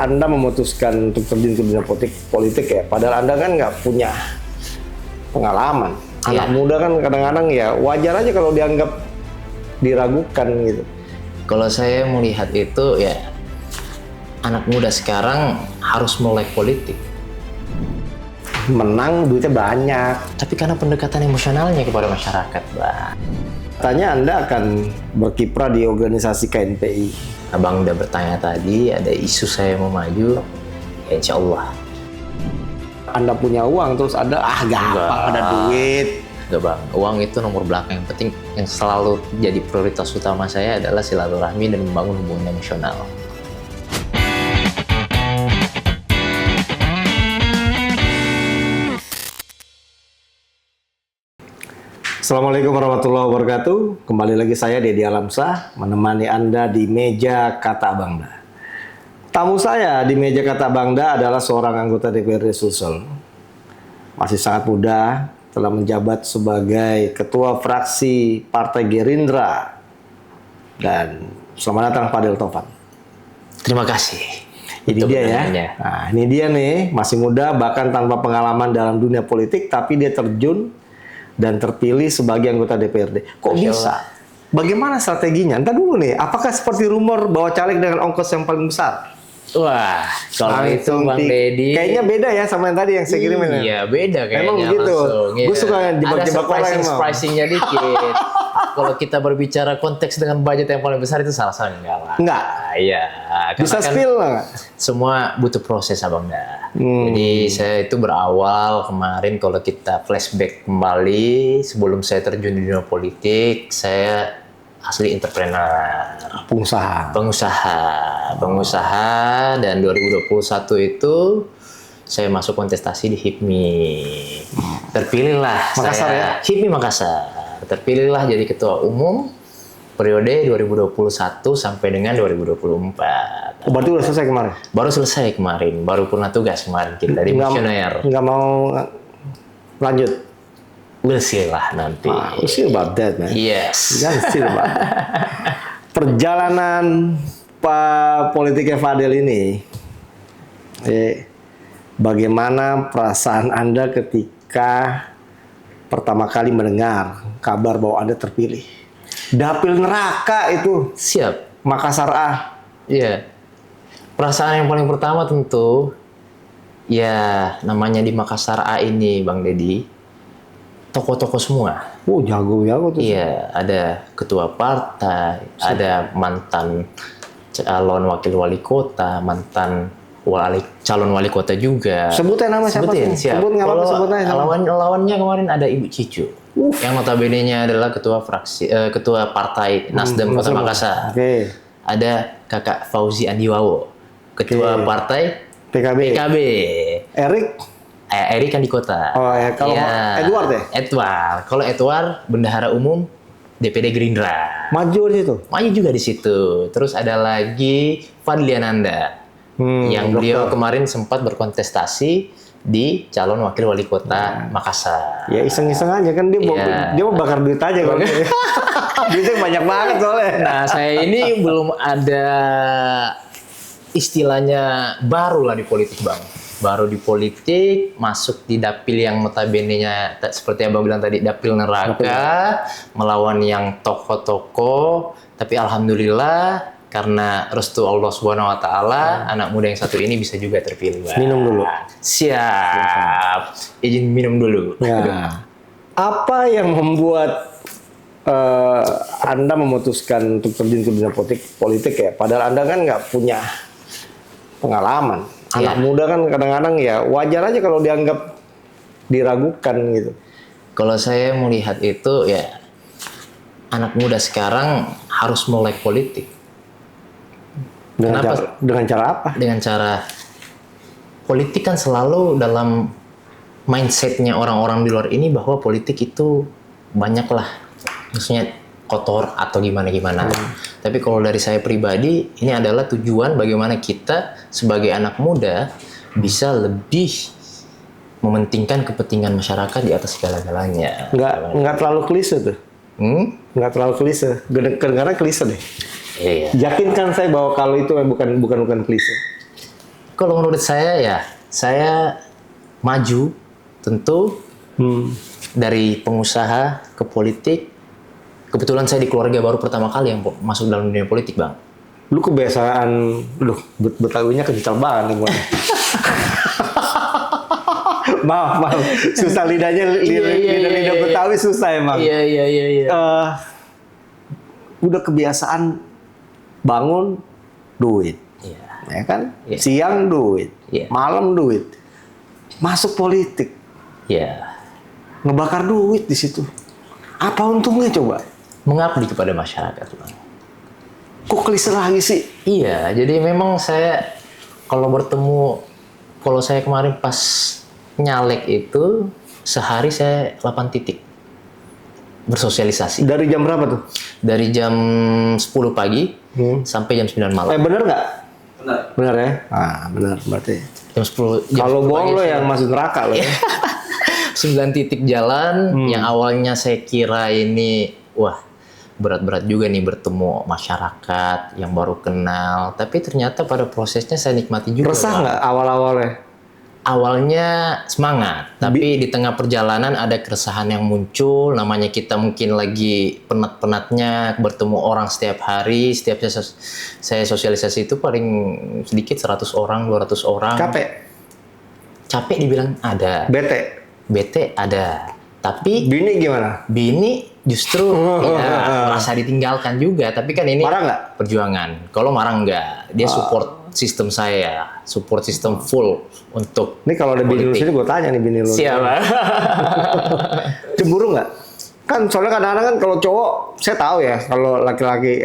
Anda memutuskan untuk terjun ke dunia politik ya, padahal Anda kan nggak punya pengalaman. Anak muda kan kadang-kadang ya wajar aja kalau dianggap diragukan gitu. Kalau saya melihat itu ya, anak muda sekarang harus melek politik. Menang duitnya banyak. Tapi karena pendekatan emosionalnya kepada masyarakat, Bang. Katanya Anda akan berkiprah di organisasi KNPI. Abang udah bertanya tadi, ada isu saya mau maju, ya insya Allah. Anda punya uang, terus ada, gampang ada duit. Enggak Bang, uang itu nomor belakang. Yang penting, yang selalu jadi prioritas utama saya adalah silaturahmi dan membangun hubungan emosional. Assalamualaikum warahmatullahi wabarakatuh. Kembali lagi saya Deddy Alamsah menemani Anda di meja kata Bangda. Tamu saya di meja kata Bangda adalah seorang anggota DPRD Sulsel. Masih sangat muda, telah menjabat sebagai ketua fraksi Partai Gerindra. Dan selamat datang Pak Del Taufan. Terima kasih. Ini dia ya. Nah, ini dia nih, masih muda bahkan tanpa pengalaman dalam dunia politik, tapi dia terjun dan terpilih sebagai anggota DPRD. Kok bisa? Bagaimana strateginya? Entar dulu nih, apakah seperti rumor bahwa caleg dengan ongkos yang paling besar? Wah, kalau itu Bang Deddy, kayaknya beda ya sama yang tadi yang saya kirimin. Iya, beda kayaknya. Emang begitu. Gue suka jebak-jebak orang emang. Ada surprising-nya dikit. Kalau kita berbicara konteks dengan budget yang paling besar itu salah-salah enggak lah. Enggak. Iya. Bisa spill nggak? Semua butuh proses Abang dah. Jadi saya itu berawal kemarin, kalau kita flashback kembali sebelum saya terjun di dunia politik, saya asli entrepreneur, pengusaha, dan 2021 itu saya masuk kontestasi di HIPMI. Terpilihlah Makassar saya, ya? HIPMI Makassar. Terpilihlah jadi ketua umum periode 2021 sampai dengan 2024. Oh, berarti udah selesai kemarin? Baru selesai kemarin, baru purna tugas kemarin kita di misioner. Nggak mau lanjut? We'll see lah nanti. We'll see about that, man. Yes. We'll see about that. Perjalanan politiknya Fadel ini, bagaimana perasaan Anda ketika pertama kali mendengar kabar bahwa Anda terpilih? Dapil neraka itu. Siap. Makassar A. Iya. Perasaan yang paling pertama tentu, ya namanya di Makassar A ini, Bang Deddy, tokoh-tokoh semua. Oh, jago-jago tuh. Iya, ada ketua partai, ada mantan calon wakil wali kota, mantan calon wali kota juga. Sebutin nama siapa sih? Siap. Sebut nggak apa-apa, sebut aja. Lawannya kemarin ada Ibu Cicu. Yang notabene-nya adalah ketua fraksi, ketua partai Nasdem Kota Makassar. Oke. Ada Kakak Fauzi Andiwawo, ketua partai PKB. Erik kan di kota. Oh ya, kalau Edward ya? Edward. Kalau Edward bendahara umum DPD Gerindra. Maju di situ. Maju juga di situ. Terus ada lagi Fadliananda. Yang beliau kemarin sempat berkontestasi di calon wakil wali kota Makassar. Ya iseng-iseng aja kan dia mau bakar duit aja kalau duitnya banyak banget soalnya. Nah, saya ini belum ada istilahnya baru lah di politik, Bang. Baru di politik, masuk di dapil yang notabene-nya seperti Abang bilang tadi, dapil neraka, melawan yang tokoh-tokoh, tapi alhamdulillah karena restu Allah Subhanahu wa taala, anak muda yang satu ini bisa juga terpilih, Bang. Minum dulu. Siap. Izin minum dulu. Ya. Apa yang membuat Anda memutuskan untuk terjun ke dunia politik ya? Padahal Anda kan nggak punya pengalaman. Anak muda kan kadang-kadang ya wajar aja kalau dianggap diragukan gitu. Kalau saya melihat itu ya, anak muda sekarang harus melek politik. Dengan cara apa? Dengan cara politik kan selalu dalam mindsetnya orang-orang di luar ini bahwa politik itu banyaklah, maksudnya kotor atau gimana-gimana. Tapi kalau dari saya pribadi, ini adalah tujuan bagaimana kita sebagai anak muda bisa lebih mementingkan kepentingan masyarakat di atas segala-galanya. Nggak terlalu klise tuh. Nggak terlalu klise. Kedengaran klise deh. Iya. Yakinkan saya bahwa kalau itu bukan klise. Kalau menurut saya ya, saya maju tentu dari pengusaha ke politik. Kebetulan saya di keluarga baru pertama kali yang masuk dalam dunia politik, Bang. Lu kebiasaan, Betawinya kencang banget nih, Bang. maaf, susah lidahnya, lidah Betawi susah emang. Iya. Udah kebiasaan bangun duit, ya kan? Iya. Siang duit, Iya. malam duit, masuk politik, Iya. ngebakar duit di situ. Apa untungnya coba? Mengabdi kepada masyarakat, Bang. Kok klise lagi sih? Iya, jadi memang saya kalau saya kemarin pas nyalek itu sehari saya 8 titik bersosialisasi. Dari jam berapa tuh? Dari jam 10 pagi sampai jam 9 malam. Bener nggak? Bener ya? Bener berarti. Jam 10. Kalau 10 bohong pagi lo saya- yang masuk neraka lo ya. 9 titik jalan yang awalnya saya kira ini wah berat-berat juga nih bertemu masyarakat yang baru kenal, tapi ternyata pada prosesnya saya nikmati juga. Resah Bang. nggak awal-awalnya? Awalnya semangat, tapi di tengah perjalanan ada keresahan yang muncul. Namanya kita mungkin lagi penat-penatnya bertemu orang setiap hari. Setiap saya sosialisasi itu paling sedikit 100 orang, 200 orang. Capek dibilang ada. Bete ada. Tapi Bini gimana? bini justru ya, merasa ditinggalkan juga. Tapi kan ini Marah nggak? perjuangan. Kalau marah enggak, dia support sistem saya, support sistem full untuk Ini kalau ada bini lu politik. sini gue tanya nih bini lu. Siapa? Cemburu nggak? Kan soalnya kadang-kadang kan kalau cowok saya tahu ya kalau laki-laki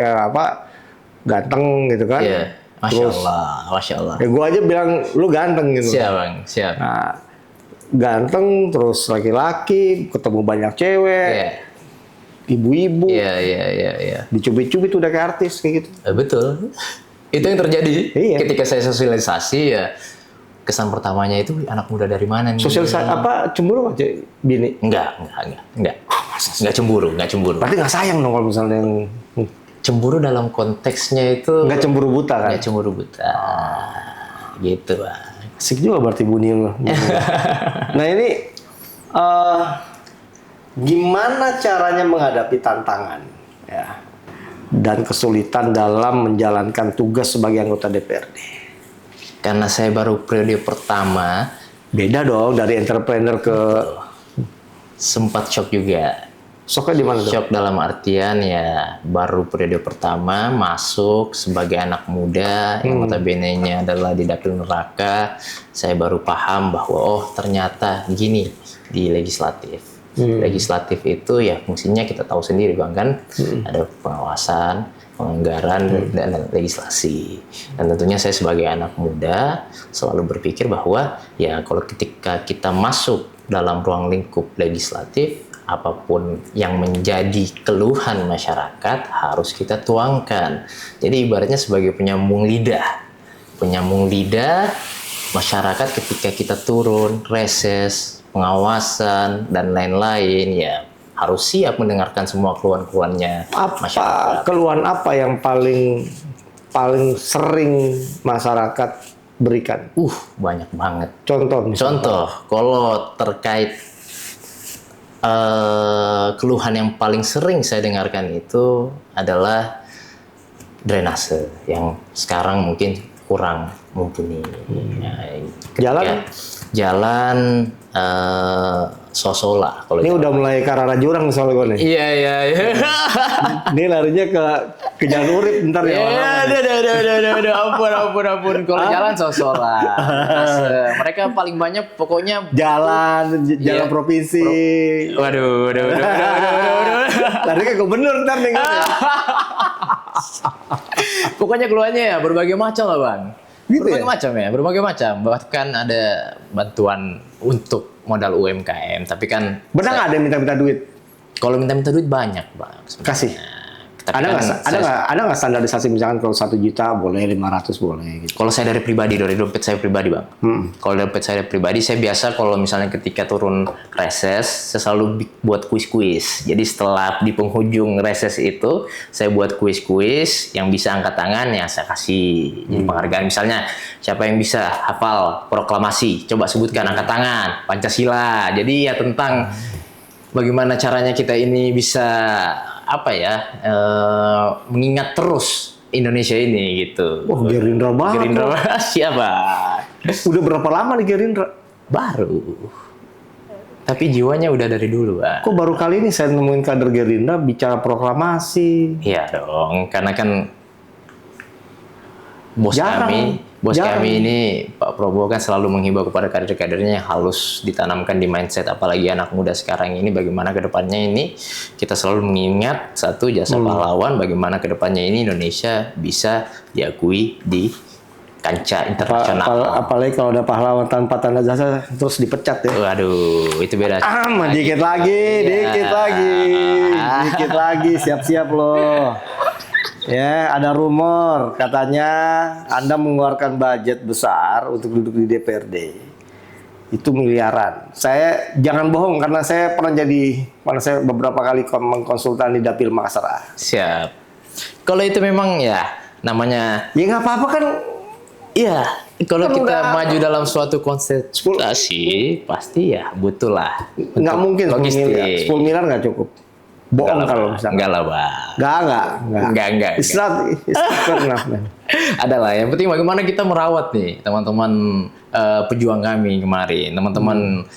ganteng gitu kan. Iya, Masya Terus, Allah, Masya Allah. Ya gue aja bilang lu ganteng gitu. Siap bang, siap. Nah, ganteng terus laki-laki ketemu banyak cewek, Iya, ibu-ibu, iya. dicubit-cubit udah kayak artis kayak gitu. Betul. Itu yang terjadi Iya. ketika saya sosialisasi ya. Kesan pertamanya itu anak muda dari mana nih? Sosialisasi cemburu aja bini? Enggak. Enggak cemburu. Berarti nggak sayang dong kalau misalnya yang Cemburu dalam konteksnya itu nggak cemburu buta kan? enggak cemburu buta. Gitu, Bang. Asik juga berarti bunyi lo. Nah ini gimana caranya menghadapi tantangan ya dan kesulitan dalam menjalankan tugas sebagai anggota DPRD? Karena saya baru periode pertama, Beda dong dari entrepreneur ke sempat shock juga. soknya di mana tuh? Shock dalam artian ya baru periode pertama masuk sebagai anak muda yang notabene-nya adalah di dapil neraka. Saya baru paham bahwa oh ternyata gini di legislatif. Legislatif itu ya fungsinya kita tahu sendiri Bang kan. Ada pengawasan, penganggaran dan legislasi. Dan tentunya saya sebagai anak muda selalu berpikir bahwa ya kalau ketika kita masuk dalam ruang lingkup legislatif, apapun yang menjadi keluhan masyarakat harus kita tuangkan. Jadi ibaratnya sebagai penyambung lidah. Penyambung lidah masyarakat ketika kita turun, reses, pengawasan, dan lain-lain ya harus siap mendengarkan semua keluhan-keluhannya masyarakat. Keluhan apa yang paling sering masyarakat berikan? Banyak banget. Contoh misalnya. Contoh, kalau terkait keluhan yang paling sering saya dengarkan itu adalah drainase yang sekarang mungkin kurang mumpuni. Jalan? Jalan Sosola. Kalau Ini udah mulai ke arah jurang soalnya gue nih. Iya. Ini larinya ke Jalan Urip ntar ya. Udah, ampun. Kalau jalan Sosola. Mereka paling banyak pokoknya Jalan Iya. provinsi. Waduh. Lari ke gubernur ntar nih kan. Pokoknya keluarnya ya berbagai macam lah Bang. Gitu Berbagai macam. Bahkan ada bantuan untuk modal UMKM. Tapi kan Benar nggak ada yang minta-minta duit? kalau minta-minta duit banyak Bang. sebenarnya. Kasih. Tapi Ada kan nggak standarisasi misalkan kalau 1 juta boleh, 500 boleh gitu. kalau saya dari pribadi, dari dompet saya pribadi bang. Kalau dompet saya pribadi, saya biasa kalau misalnya ketika turun reses, saya selalu buat kuis-kuis. Jadi setelah di penghujung reses itu, saya buat kuis-kuis yang bisa angkat tangan, ya saya kasih jadi penghargaan. Misalnya siapa yang bisa hafal proklamasi, coba sebutkan angkat tangan, Pancasila. Jadi ya tentang bagaimana caranya kita ini bisa mengingat terus Indonesia ini gitu. Wah, Gerindra banget. Gerindra siapa? Udah berapa lama nih Gerindra? Baru. Tapi jiwanya udah dari dulu, Pak. Kok baru kali ini saya nemuin kader Gerindra bicara proklamasi? Iya dong, karena kan Jarang. kami ini Pak Prabowo kan selalu menghimbau kepada kader-kadernya yang harus ditanamkan di mindset, apalagi anak muda sekarang ini, bagaimana kedepannya ini kita selalu mengingat satu jasa pahlawan, bagaimana kedepannya ini Indonesia bisa diakui di kancah internasional. Apalagi kalau ada pahlawan tanpa tanda jasa terus dipecat ya. Waduh, itu beda. Dikit lagi, dikit lagi, siap-siap loh. Ya, ada rumor katanya Anda mengeluarkan budget besar untuk duduk di DPRD. Itu miliaran. Saya jangan bohong karena saya saya beberapa kali mengkonsultan di Dapil Makassar. Siap. Kalau itu memang ya namanya. Ya nggak apa-apa kan. Iya. Kalau Kan kita udah- maju dalam suatu konsentrasi, pasti ya butuh lah. Nggak mungkin 10 miliar. logistik. 10 miliar nggak cukup. Bohong kalau misalnya. Enggak lah, Bang. Enggak. It's not enough, man. Adalah yang penting bagaimana kita merawat nih teman-teman pejuang kami kemarin, teman-teman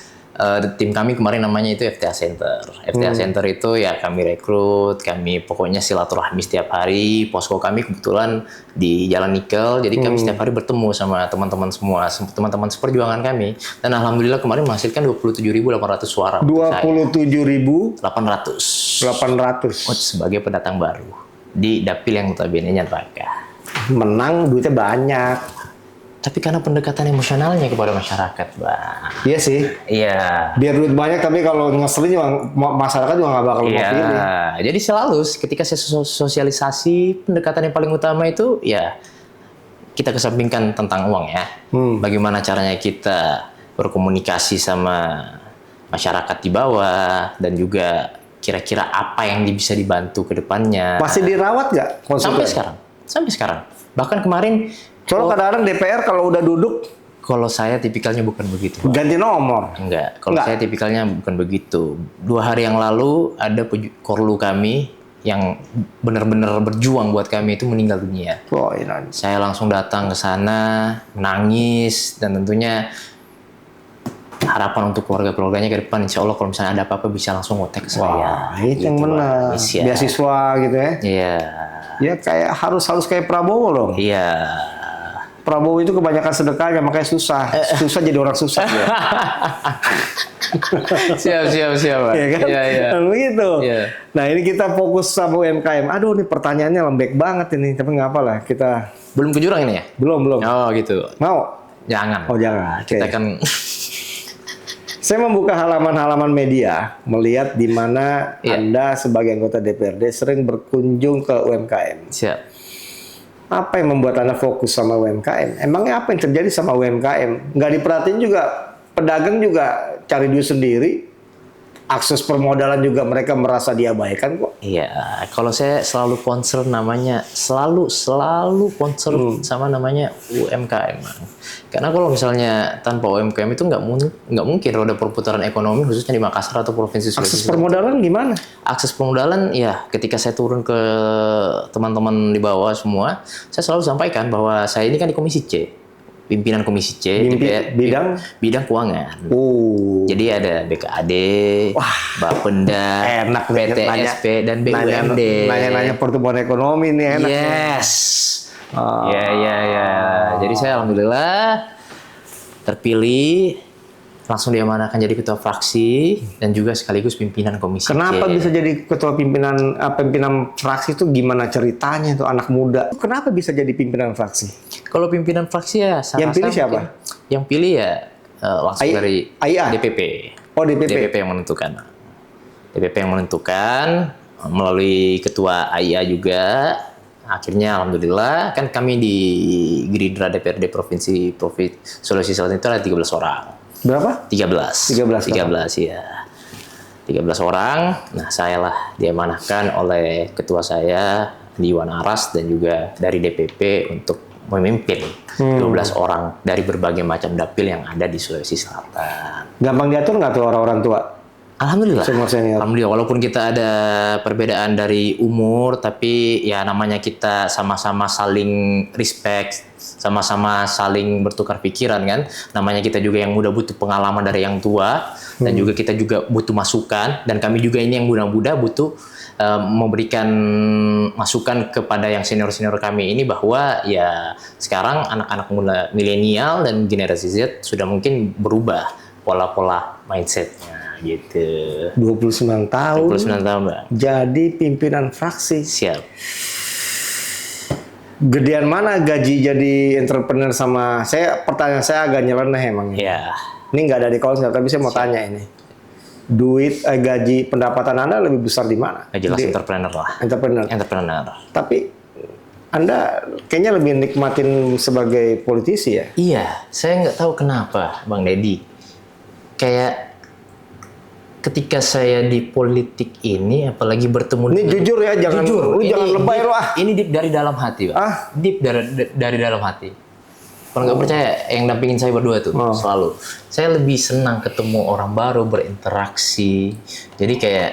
tim kami kemarin namanya itu FTA Center. FTA Center itu ya kami rekrut, kami pokoknya silaturahmi setiap hari. Posko kami kebetulan di Jalan Nikel, jadi kami setiap hari bertemu sama teman-teman semua, teman-teman seperjuangan kami. Dan alhamdulillah kemarin menghasilkan 27.800 suara. 27.800 sebagai pendatang baru di dapil yang notabene-nya neraka. menang, duitnya banyak. Tapi karena pendekatan emosionalnya kepada masyarakat, Bang. Iya sih. Iya. Biar duit banyak tapi kalau ngeselin juga masyarakat juga nggak bakal mau pilih. Iya. Jadi selalu ketika saya sosialisasi, pendekatan yang paling utama itu ya kita kesampingkan tentang uang ya. Bagaimana caranya kita berkomunikasi sama masyarakat di bawah dan juga kira-kira apa yang bisa dibantu ke depannya. Masih dirawat nggak konsultan? Sampai sekarang. Bahkan kemarin Soalnya kadang-kadang DPR kalau udah duduk kalau saya tipikalnya bukan begitu, Pak. ganti nomor. Enggak, kalau saya tipikalnya bukan begitu. 2 hari yang lalu ada korlu kami yang benar-benar berjuang buat kami itu meninggal dunia. Oh, ini. Saya langsung datang ke sana, menangis, dan tentunya harapan untuk keluarga-keluarganya ke depan, insya Allah kalau misalnya ada apa-apa bisa langsung kontak ke saya. Wah, itu yang Gitu, benar. Bang. Iya. Beasiswa gitu ya. Iya. Ya kayak harus kayak Prabowo dong. Iya. Prabowo itu kebanyakan sedekahnya makanya susah. Susah jadi orang susah ya. Siap, Pak. Iya kan? Iya. Nah, begitu. Iya. Nah, ini kita fokus sama UMKM. Aduh, ini pertanyaannya lembek banget ini. Tapi nggak apa lah, kita Belum ke jurang ini ya? belum. Oh, gitu. Mau? Jangan. Oh, jangan. Oke. Kita kan Saya membuka halaman-halaman media, melihat di mana Iya. Anda sebagai anggota DPRD sering berkunjung ke UMKM. siap. Apa yang membuat Anda fokus sama UMKM? Emangnya apa yang terjadi sama UMKM? Nggak diperhatiin juga, pedagang juga cari duit sendiri. Akses permodalan juga mereka merasa diabaikan kok. Iya, kalau saya selalu concern namanya selalu concern sama namanya UMKM. Karena kalau misalnya tanpa UMKM itu nggak mungkin roda perputaran ekonomi khususnya di Makassar atau provinsi Akses Sulawesi. permodalan gimana? Akses permodalan ya ketika saya turun ke teman-teman di bawah semua, saya selalu sampaikan bahwa saya ini kan di Komisi C. Pimpinan Komisi C, bidang keuangan. Jadi ada BKAD, Bapenda, Enak PTSP, dan BUMD. Nanya-nanya pertumbuhan ekonomi nih enak. Yes. Ya. Jadi saya alhamdulillah terpilih, langsung diamanahkan jadi ketua fraksi dan juga sekaligus pimpinan Komisi Kenapa C. bisa jadi ketua pimpinan fraksi itu gimana ceritanya tuh anak muda? Kenapa bisa jadi pimpinan fraksi? Kalau pimpinan fraksi ya saya Yang rasa pilih siapa? Yang pilih ya langsung dari AIA? DPP. Oh, DPP. DPP yang menentukan. DPP yang menentukan. melalui ketua AIA juga. Akhirnya alhamdulillah kan kami di Gerindra DPRD Provinsi Sulawesi Selatan itu ada 13 orang. Berapa? 13 ya. 13 orang. Nah, saya lah diamanahkan oleh ketua saya di Iwan Aras dan juga dari DPP untuk memimpin 12 orang dari berbagai macam dapil yang ada di Sulawesi Selatan. Gampang diatur nggak tuh orang-orang tua? Alhamdulillah. Senior. Alhamdulillah, walaupun kita ada perbedaan dari umur, tapi ya namanya kita sama-sama saling respect, sama-sama saling bertukar pikiran kan. Namanya kita juga yang muda butuh pengalaman dari yang tua, dan juga kita juga butuh masukan, dan kami juga ini yang muda-muda butuh memberikan masukan kepada yang senior-senior kami ini bahwa ya sekarang anak-anak muda milenial dan generasi Z sudah mungkin berubah pola-pola mindsetnya. Gitu. 29 tahun. 29 tahun, Bang. Jadi pimpinan fraksi. Siap. Gedean mana gaji jadi entrepreneur sama pertanyaan saya agak nyeleneh emang. Ya. Ini nggak ada di konsep, tapi saya mau tanya ini. Gaji pendapatan Anda lebih besar di mana? Jelas entrepreneur lah. Entrepreneur. Tapi Anda kayaknya lebih nikmatin sebagai politisi ya? Iya, saya nggak tahu kenapa, Bang Deddy. Kayak ketika saya di politik ini, apalagi bertemu Ini jujur ya, jangan lebay lo ah. Ini deep dari dalam hati, Bang. Deep dari dalam hati. Kalau nggak percaya, yang dampingin saya berdua tuh selalu. Saya lebih senang ketemu orang baru, berinteraksi. Jadi kayak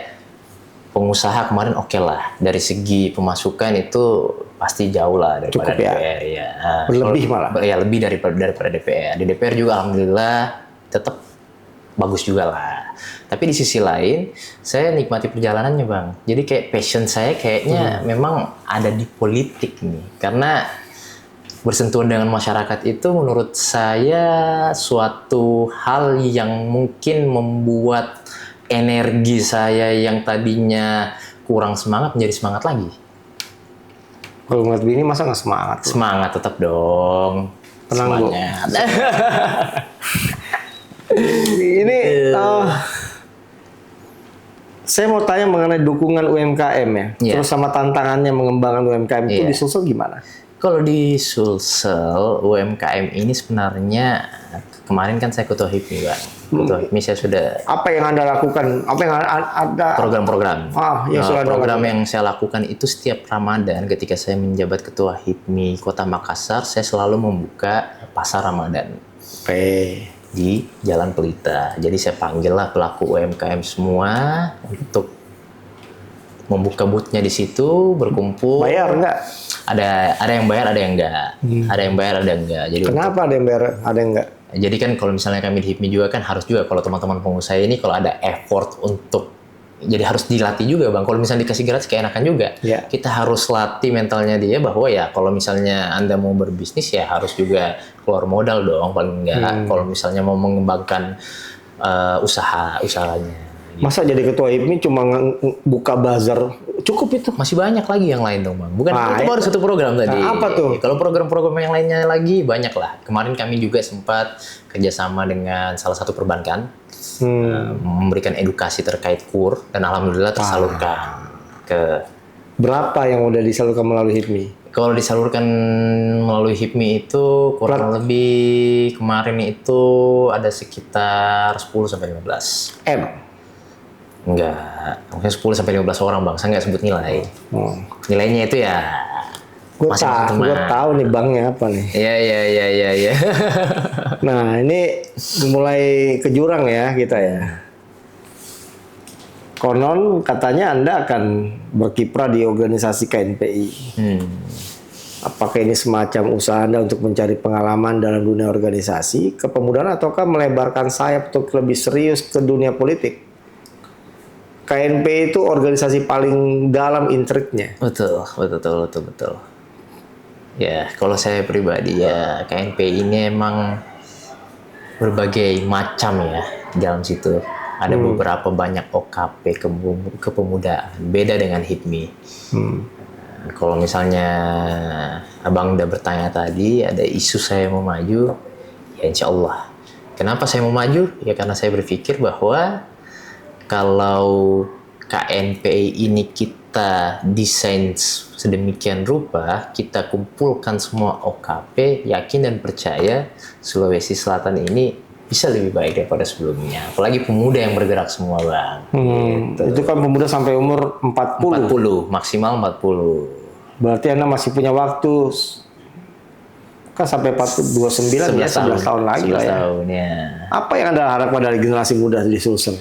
pengusaha kemarin oke lah. Dari segi pemasukan itu pasti jauh lah daripada Cukup ya? DPR. Ya. Berlebih malah? Ya, lebih daripada DPR. Di DPR juga alhamdulillah tetap bagus juga lah. Tapi di sisi lain, saya nikmati perjalanannya, Bang. Jadi kayak passion saya kayaknya memang ada di politik nih. Karena bersentuhan dengan masyarakat itu menurut saya suatu hal yang mungkin membuat energi saya yang tadinya kurang semangat menjadi semangat lagi. Kalau ngeliat bini masa nggak semangat? Semangat tetap dong. Tenang, Bu. Semangat. Ini saya mau tanya mengenai dukungan UMKM ya. Terus sama tantangannya mengembangkan UMKM itu di Sulsel gimana? Kalau di Sulsel UMKM ini sebenarnya kemarin kan saya ketua HIPMI, Bang. Ketua HIPMI saya sudah. Apa yang Anda lakukan? Apa yang ada? Program-program. Program yang saya lakukan itu setiap Ramadan ketika saya menjabat ketua HIPMI Kota Makassar, saya selalu membuka pasar Ramadan. Di Jalan Pelita. Jadi saya panggil lah pelaku UMKM semua untuk membuka booth-nya di situ, berkumpul. Bayar nggak? Ada yang bayar, ada yang enggak. Ada yang bayar, ada yang enggak. Jadi kenapa ada yang bayar, ada yang enggak? Jadi kan kalau misalnya kami di HIPMI juga kan harus juga kalau teman-teman pengusaha ini kalau ada effort untuk jadi harus dilatih juga, Bang. Kalau misalnya dikasih gratis keenakan juga. Kita harus latih mentalnya dia bahwa ya kalau misalnya Anda mau berbisnis ya harus juga keluar modal dong paling enggak. Kalau misalnya mau mengembangkan usahanya. Masa jadi ketua HIPMI cuma buka bazar cukup itu? Masih banyak lagi yang lain dong, Bang. Bukan itu baru satu program tadi. Apa tuh? Kalau program-program yang lainnya lagi banyak lah. Kemarin kami juga sempat kerjasama dengan salah satu perbankan. Memberikan edukasi terkait KUR dan alhamdulillah tersalurkan ke. Berapa yang udah disalurkan melalui HIPMI? Kalau disalurkan melalui HIPMI itu kurang lebih kemarin itu ada sekitar 10-15 M. Enggak, mungkin 10-15 orang, Bang. Saya nggak sebut nilai. Nilainya itu ya Gue tahu nih banknya apa nih. Iya. Nah, ini mulai ke jurang ya kita ya. Konon katanya Anda akan berkiprah di organisasi KNPI. Apakah ini semacam usaha Anda untuk mencari pengalaman dalam dunia organisasi, kepemudaan, ataukah melebarkan sayap untuk lebih serius ke dunia politik? KNPI itu organisasi paling dalam intriknya. Betul. Ya, kalau saya pribadi ya KNPI ini emang berbagai macam ya di dalam situ. Ada beberapa banyak OKP kepemudaan, beda dengan HIPMI. Kalau misalnya Abang udah bertanya tadi, ada isu saya mau maju, ya insya Allah. Kenapa saya mau maju? Ya karena saya berpikir bahwa kalau KNPI ini kita desain sedemikian rupa, kita kumpulkan semua OKP, yakin dan percaya Sulawesi Selatan ini bisa lebih baik daripada sebelumnya. Apalagi pemuda yang bergerak semua, Bang. Itu kan pemuda sampai umur 40. 40, maksimal 40. Berarti Anda masih punya waktu kan sampai 29 ya, 11 tahun lagi 11 lah ya. tahun, ya. Apa yang Anda harapkan dari generasi muda di Sulsel?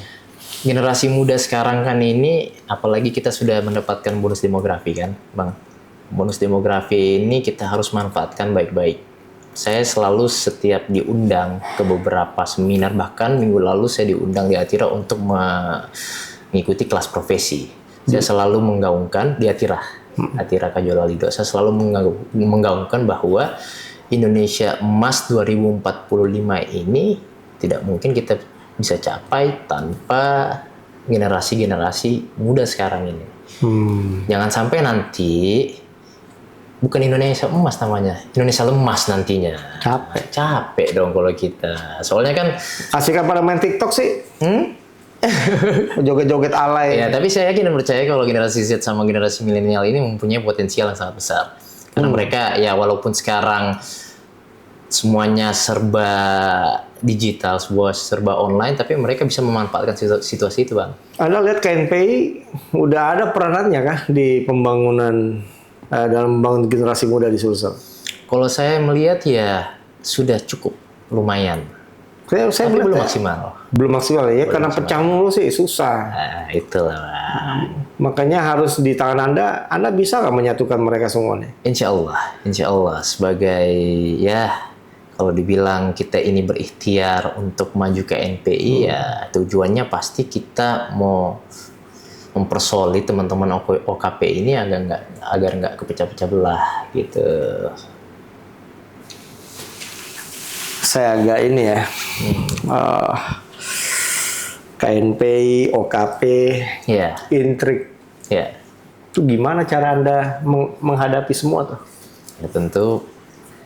Generasi muda sekarang kan ini, apalagi kita sudah mendapatkan bonus demografi kan, Bang. Bonus demografi ini kita harus manfaatkan baik-baik. Saya selalu setiap diundang ke beberapa seminar, bahkan minggu lalu saya diundang di Atira untuk mengikuti kelas profesi. Saya selalu menggaungkan di Atira Kajol Walido. Saya selalu menggaungkan bahwa Indonesia Emas 2045 ini tidak mungkin kita bisa capai tanpa generasi-generasi muda sekarang ini. Jangan sampai nanti bukan Indonesia Emas namanya, Indonesia Lemas nantinya. Capek dong kalau kita. Soalnya kan Asik pada main TikTok sih. Joget-joget alay. ya, tapi saya yakin dan percaya kalau generasi Z sama generasi milenial ini mempunyai potensial yang sangat besar. Karena mereka ya walaupun sekarang semuanya serba digital, serba online, tapi mereka bisa memanfaatkan situasi itu, Bang. Anda lihat KNPI udah ada peranannya kah di pembangunan dalam membangun generasi muda di Sulsel? Kalau saya melihat ya sudah cukup lumayan. Saya Tapi belum melihat maksimal. belum maksimal ya, karena pecah mulu sih susah. Nah, itulah, Bang. Makanya harus di tangan Anda bisa nggak menyatukan mereka semuanya? Insya Allah sebagai ya kalau dibilang kita ini berikhtiar untuk maju ke NPI ya tujuannya pasti kita mau mempersolid teman-teman OKP ini agar nggak kepecah-pecah belah gitu. Saya agak ini ya, KNPI, OKP, Ya, intrik, ya, itu gimana cara Anda menghadapi semua tuh? ya tentu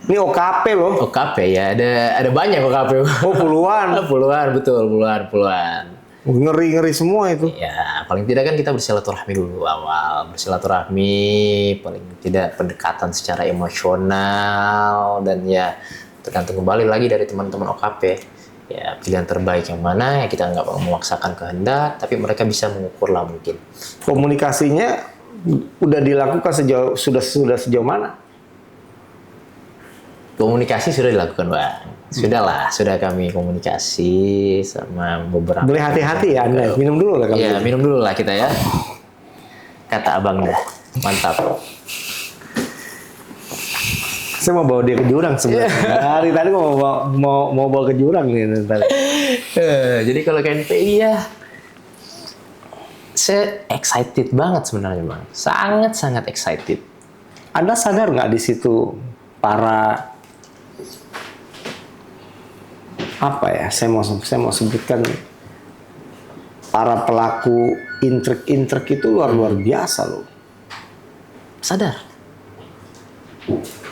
Ini OKP loh. OKP ya ada banyak OKP. Oh puluhan. Puluhan betul, puluhan. Ngeri-ngeri semua itu. Ya, paling tidak kan kita bersilaturahmi dulu awal. Bersilaturahmi, paling tidak pendekatan secara emosional, dan ya tergantung kembali lagi dari teman-teman OKP. Ya, pilihan terbaik yang mana, ya kita nggak memaksakan kehendak, tapi mereka bisa mengukur lah mungkin. Komunikasinya udah dilakukan sudah sejauh mana? Komunikasi sudah dilakukan, Bang. Sudah kami komunikasi sama beberapa. Boleh hati-hati ya Anda, minum dulu lah kalau Ya, gitu. minum dulu lah kita ya. Kata abang dah, mantap. Saya mau bawa dia ke jurang sebenarnya. Dari tadi mau bawa ke jurang nih tadi. Jadi kalau KNPI ya, saya excited banget sebenarnya, Bang. Sangat excited. Anda sadar nggak di situ para apa ya? Saya mau sebutkan para pelaku intrik itu luar biasa loh. Sadar.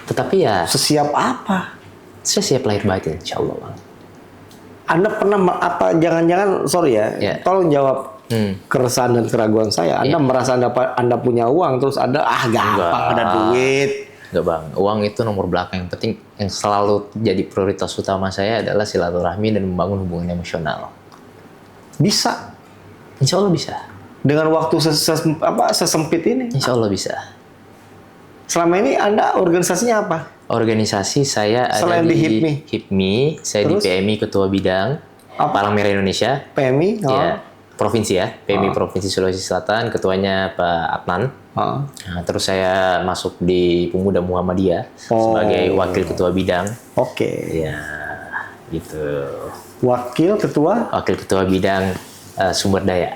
Tetapi ya, Sesiap apa? saya siap lahir batin, insya Allah, Bang. Anda pernah jangan-jangan sorry ya, Ya. tolong jawab keresahan dan keraguan saya. Anda merasa Anda punya uang terus Anda gampang ada duit. Enggak, Bang. Uang itu nomor belakang. Yang penting yang selalu jadi prioritas utama saya adalah silaturahmi dan membangun hubungan emosional. Bisa Insya Allah bisa. dengan waktu sesempit ini. Insya Allah bisa. Selama ini Anda organisasinya apa? Organisasi saya ada Selain di HIPMI, saya Terus? di PMI Ketua Bidang Palang Merah Indonesia. PMI? Ya, provinsi ya. PMI Provinsi Sulawesi Selatan, ketuanya Pak Adnan. Oh. Nah, terus saya masuk di Pemuda Muhammadiyah sebagai wakil ketua bidang. Oke. Ya, gitu. Wakil ketua Wakil ketua bidang sumber daya.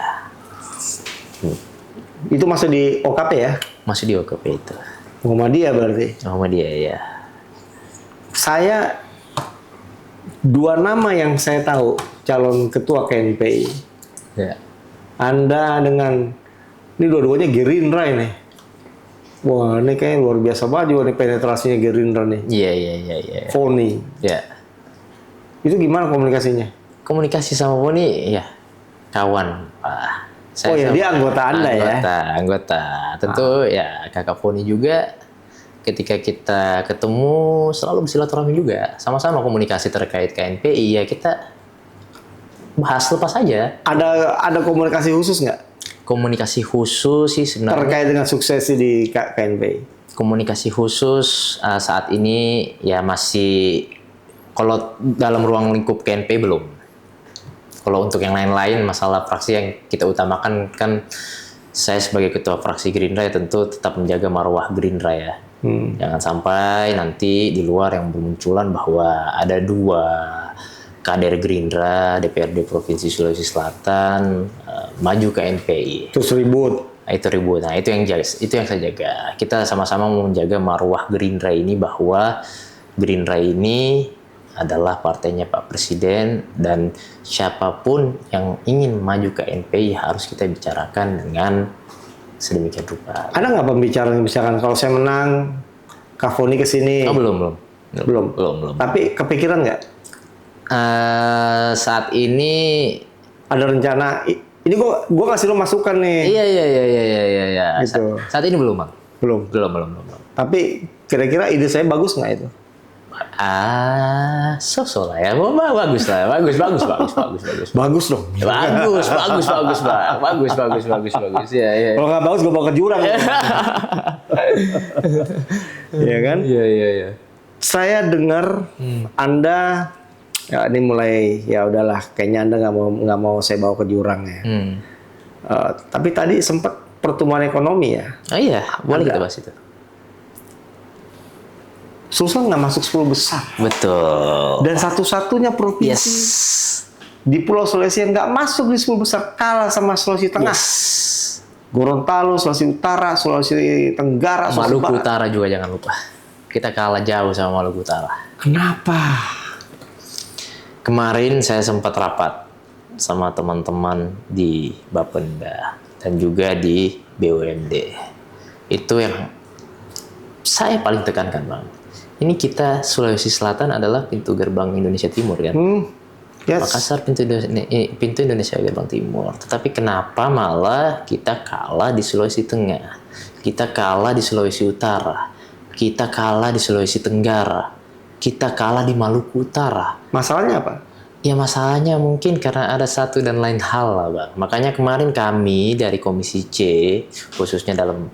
itu masih di OKP ya? Masuk di OKP itu. Muhammadiyah berarti. Muhammadiyah ya. Saya dua nama yang saya tahu calon ketua KNPI. Ya. Anda dengan ini dua-duanya Gerindra ini. Wah, ini kayaknya luar biasa banget juga nih penetrasinya Gerindra nih. Iya. Foni. Ya. Itu gimana komunikasinya? Komunikasi sama Boni ya kawan, Pak. Oh ya, dia anggota Anda ya? Anggota. Tentu ya Kakak Foni juga ketika kita ketemu selalu bersilaturahmi juga. Sama-sama komunikasi terkait KNPI ya kita bahas lepas saja. Ada komunikasi khusus nggak Komunikasi khusus sih sebenarnya. terkait dengan suksesi di KNPI? Komunikasi khusus saat ini ya masih kalau dalam ruang lingkup KNPI belum. Kalau untuk yang lain-lain masalah fraksi yang kita utamakan kan saya sebagai ketua fraksi Gerindra ya tentu tetap menjaga marwah Gerindra ya. Jangan sampai nanti di luar yang bermunculan bahwa ada 2 kader Gerindra DPRD Provinsi Sulawesi Selatan maju ke NPI. Terus ribut. Itu ribut. Nah, itu yang saya jaga. Kita sama-sama mau menjaga marwah Gerindra ini bahwa Gerindra ini adalah partainya Pak Presiden dan siapapun yang ingin maju ke NPI harus kita bicarakan dengan sedemikian rupa. Ada nggak pembicaraan misalkan kalau saya menang, Kak Foni ke sini? Oh, belum. Belum. Tapi kepikiran nggak? Saat ini Ada rencana? Ini gua kasih lo masukan nih. iya. Gitu. Saat ini belum, Bang. Belum. Belum. Tapi kira-kira ide saya bagus nggak itu? So lah ya. Bagus lah. Bagus. Bagus dong. Bagus, Bang. Bagus. Ya. Kalau nggak bagus, gue bawa ke jurang. Iya kan? Iya. Saya dengar Anda, ya ini mulai ya udahlah, kayaknya Anda nggak mau saya bawa ke jurang ya. Tapi tadi sempat pertumbuhan ekonomi ya. Oh iya, boleh kita bahas itu. Sulsel nggak masuk 10 besar. Betul. Dan satu-satunya provinsi di Pulau Sulawesi yang nggak masuk di 10 besar, kalah sama Sulawesi Tengah. Gorontalo, Sulawesi Utara, Sulawesi Tenggara, Sulawesi Maluku Barat. Utara juga jangan lupa. Kita kalah jauh sama Maluku Utara. Kenapa? Kemarin saya sempat rapat sama teman-teman di Bapenda dan juga di BUMD. Itu yang saya paling tekankan, Bang. Ini kita Sulawesi Selatan adalah pintu gerbang Indonesia Timur kan? Yes. Makassar pintu Indonesia gerbang Timur. Tetapi kenapa malah kita kalah di Sulawesi Tengah? Kita kalah di Sulawesi Utara. Kita kalah di Sulawesi Tenggara. Kita kalah di Maluku Utara. Masalahnya apa? Ya masalahnya mungkin karena ada satu dan lain hal lah, Bang. Makanya kemarin kami dari Komisi C, khususnya dalam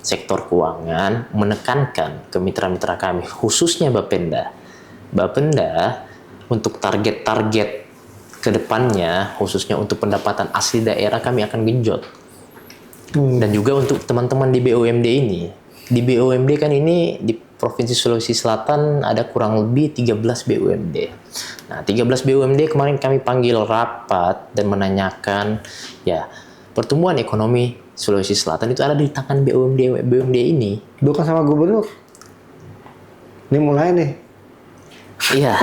sektor keuangan, menekankan ke mitra-mitra kami, khususnya Bapenda. Bapenda untuk target-target ke depannya, khususnya untuk pendapatan asli daerah kami akan genjot. Dan juga untuk teman-teman di BUMD ini. Di BUMD kan ini di Provinsi Sulawesi Selatan ada kurang lebih 13 BUMD. Nah, 13 BUMD kemarin kami panggil rapat dan menanyakan ya pertumbuhan ekonomi Sulawesi Selatan itu ada di tangan BUMD ini. Bukan sama gubernur. Ini mulai nih. Iya.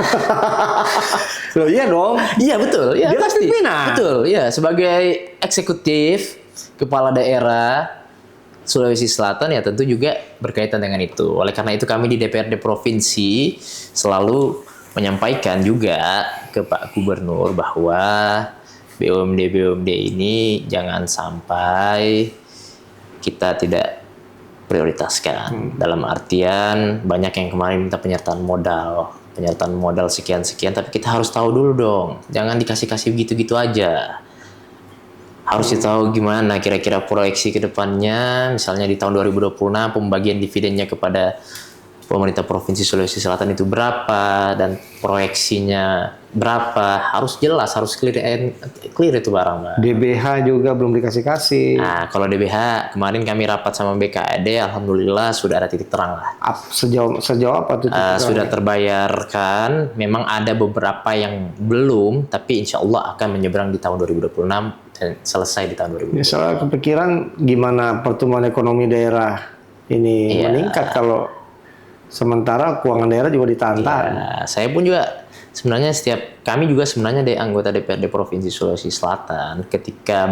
Loh iya dong. Iya betul. Iya Dia kan pasti. pimpinan. Betul. Iya sebagai eksekutif kepala daerah Sulawesi Selatan ya tentu juga berkaitan dengan itu. Oleh karena itu kami di DPRD Provinsi selalu menyampaikan juga ke Pak Gubernur bahwa BUMD ini jangan sampai kita tidak prioritaskan. Dalam artian banyak yang kemarin minta penyertaan modal sekian-sekian, tapi kita harus tahu dulu dong. Jangan dikasih-kasih gitu-gitu aja. Harus tahu gimana kira-kira proyeksi ke depannya, misalnya di tahun 2026 pembagian dividennya kepada pemerintah Provinsi Sulawesi Selatan itu berapa dan proyeksinya berapa, harus jelas, harus clear itu barang, Mbak. DBH juga belum dikasih-kasih. Nah, kalau DBH kemarin kami rapat sama BKAD, alhamdulillah sudah ada titik terang lah. Sejauh apa tuh? Sudah terbayarkan, memang ada beberapa yang belum, tapi insya Allah akan menyeberang di tahun 2026 dan selesai di tahun 2026. Misalnya kepikiran gimana pertumbuhan ekonomi daerah ini meningkat kalau sementara keuangan daerah juga ditantang. Ya, saya pun juga sebenarnya kami juga sebenarnya dari anggota DPRD Provinsi Sulawesi Selatan ketika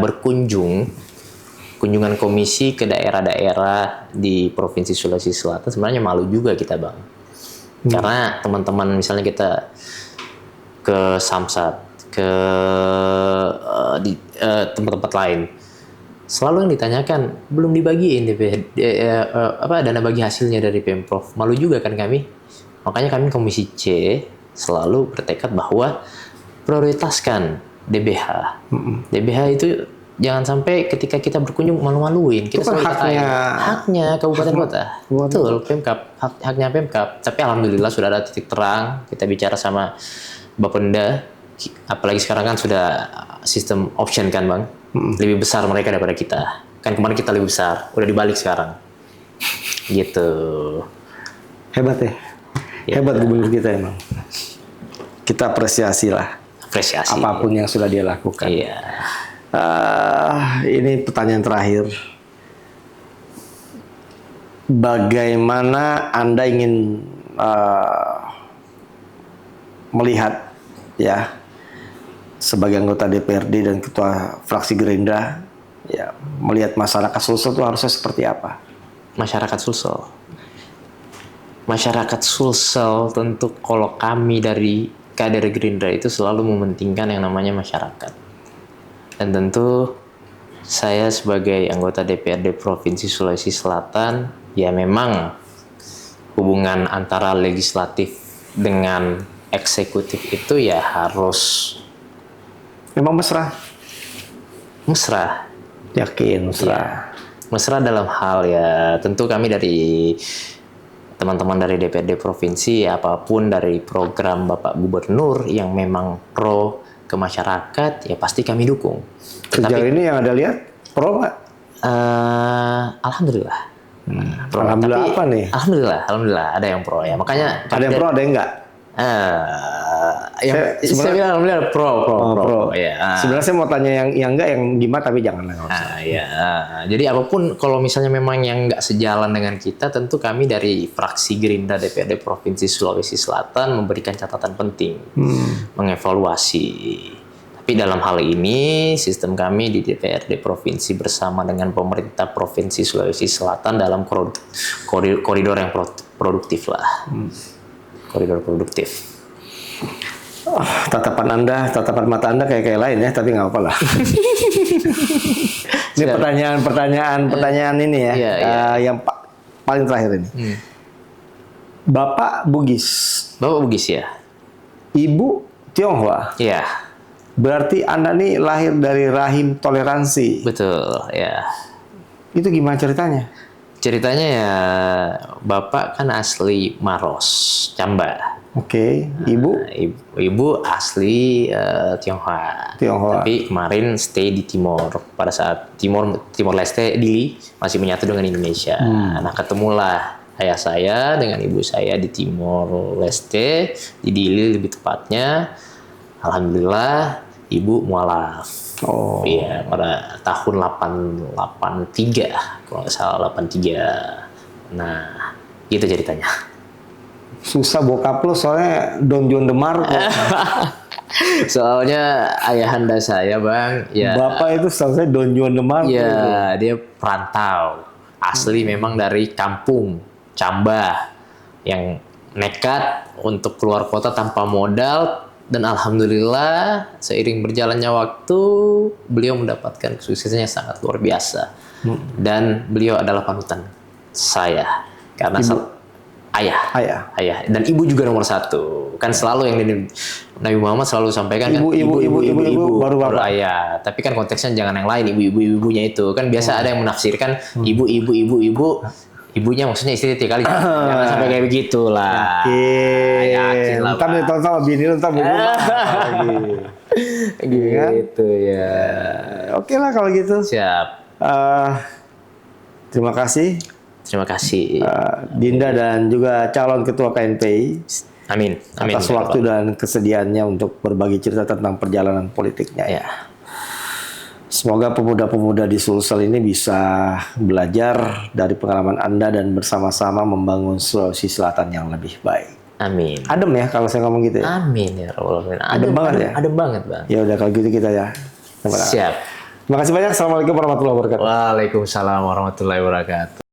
kunjungan komisi ke daerah-daerah di Provinsi Sulawesi Selatan sebenarnya malu juga kita, Bang. Karena teman-teman misalnya kita ke Samsat, ke di tempat-tempat lain, selalu yang ditanyakan belum dibagiin dana bagi hasilnya dari Pemprov. Malu juga kan kami. Makanya kami Komisi C selalu bertekad bahwa prioritaskan DBH. DBH itu jangan sampai ketika kita berkunjung malu-maluin. Kita Itu kan selalu katakan, haknya kabupaten kota. Betul, Pemkab, haknya Pemkab. Tapi alhamdulillah sudah ada titik terang. Kita bicara sama Bapenda, apalagi sekarang kan sudah sistem option kan Bang. Lebih besar mereka daripada kita. Kan kemarin kita lebih besar, udah dibalik sekarang. Gitu. Hebat ya. Hebat gubernur kita emang. Kita apresiasi lah. Apresiasi. Apapun yang sudah dia lakukan. Iya. Ini pertanyaan terakhir. Bagaimana Anda ingin melihat ya sebagai anggota DPRD dan ketua fraksi Gerindra ya melihat masyarakat Sulsel itu harusnya seperti apa? Masyarakat Sulsel. Masyarakat Sulsel tentu kalau kami dari kader Gerindra itu selalu mementingkan yang namanya masyarakat. Dan tentu saya sebagai anggota DPRD Provinsi Sulawesi Selatan, ya memang hubungan antara legislatif dengan eksekutif itu ya harus Memang mesra? mesra. Yakin mesra? Ya, mesra dalam hal ya tentu kami dari teman-teman dari DPRD Provinsi, apapun dari program Bapak Gubernur yang memang pro ke masyarakat, ya pasti kami dukung. Sejauh ini yang Anda lihat pro nggak? Alhamdulillah. Pro. Alhamdulillah Tapi, apa nih? Alhamdulillah ada yang pro ya. Makanya Ada yang pro, ada yang nggak? saya bilang alhamdulillah pro. Ya. Sebenarnya saya mau tanya yang enggak, yang gimana, tapi jangan lah. Ya. Jadi apapun kalau misalnya memang yang nggak sejalan dengan kita, tentu kami dari fraksi Gerindra DPRD Provinsi Sulawesi Selatan memberikan catatan penting, mengevaluasi. Tapi dalam hal ini sistem kami di DPRD Provinsi bersama dengan pemerintah Provinsi Sulawesi Selatan dalam koridor yang produktif lah. Koridor produktif. Tatapan mata Anda kayak lain ya, tapi nggak apa-apa lah. Ini pertanyaan ini ya, yang paling terakhir ini. Bapak Bugis. Bapak Bugis ya. Ibu Tionghoa. Iya. Berarti Anda nih lahir dari rahim toleransi. Betul, ya. Itu gimana ceritanya? Ceritanya ya, Bapak kan asli Maros, Camba. Oke, Ibu? Ibu asli Tionghoa. Tapi kemarin stay di Timor. Pada saat Timor Leste, Dili masih menyatu dengan Indonesia. Nah, ketemulah ayah saya dengan ibu saya di Timor Leste, di Dili lebih tepatnya. Alhamdulillah, ibu mualaf. Oh. Iya, pada tahun 83, kalau nggak salah 83. Nah, gitu ceritanya. Susah bokap lo soalnya Don John Demar. Soalnya ayahanda saya Bang, ya. Bapak itu selesai Don John Demar. Ya, dia perantau. Asli memang dari kampung Camba yang nekat untuk keluar kota tanpa modal. Dan alhamdulillah seiring berjalannya waktu beliau mendapatkan kesuksesannya sangat luar biasa. Dan beliau adalah panutan saya karena ayah dan ibu juga nomor satu. Kan selalu yang Nabi Muhammad selalu sampaikan ibu baru ayah. Tapi kan konteksnya jangan yang lain, ibunya itu. Kan biasa ada yang menafsirkan ibu. Ibunya maksudnya istri 3 kali. Jangan sampai kayak begitu lah. Yakin lah. Ntar nih sama bini lu ntar lagi. Gitu ya. Oke lah kalau gitu. Siap. Terima kasih. Terima kasih. Dinda dan juga calon ketua KNPI. Amin. Atas waktu dan kesediaannya untuk berbagi cerita tentang perjalanan politiknya. Ya. Semoga pemuda-pemuda di Sulsel ini bisa belajar dari pengalaman Anda dan bersama-sama membangun Sulawesi Selatan yang lebih baik. Amin. Adem ya kalau saya ngomong gitu ya. Amin ya Rabbal Alamin. Adem banget ya. Adem banget Bang. Ya udah kalau gitu kita ya. Siap. Terima kasih banyak. Assalamualaikum warahmatullahi wabarakatuh. Waalaikumsalam warahmatullahi wabarakatuh.